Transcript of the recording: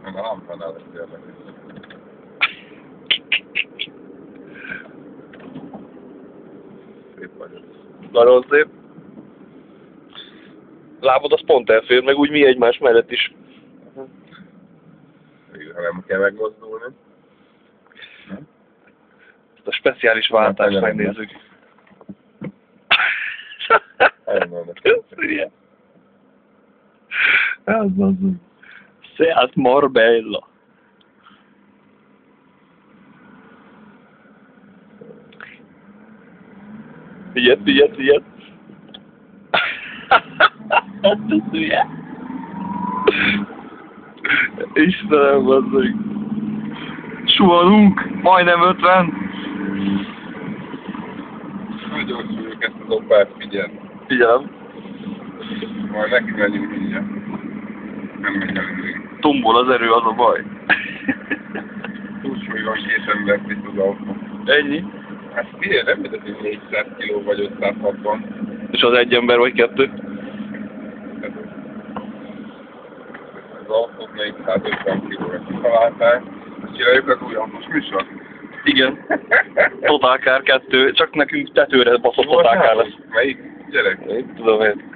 Meg a lámpánál lesz érdekes. Szép vagyok. Nagyon szép. Lábad az pont elfér, meg úgy mi egymás mellett is. Ha nem kell megmozdulni. Ezt a speciális váltást megnézzük. Ez az. Seat Marbella. Figyelj. Ez hülye. Istenem, bazzeg. Suhanunk, majdnem 50. Nagyon gyorsuljuk ezt az opát, figyelj. Figyelem. Majd neki megyünk mindjárt. Nem megy elég. Tombol az erő, az a baj. Túlsúly van, 2 embert itt az autó. Ennyi. Hát figyelj, nem mindegy, hogy 400 kg vagy 560. És az egy ember vagy 2? Az autót 450 kg-ra kitalálták. Csináljuk az új autós műsor? Igen. Total Car 2, csak nekünk tetőre baszott Total Car lesz. Melyik? Gyerek. Én tudom én.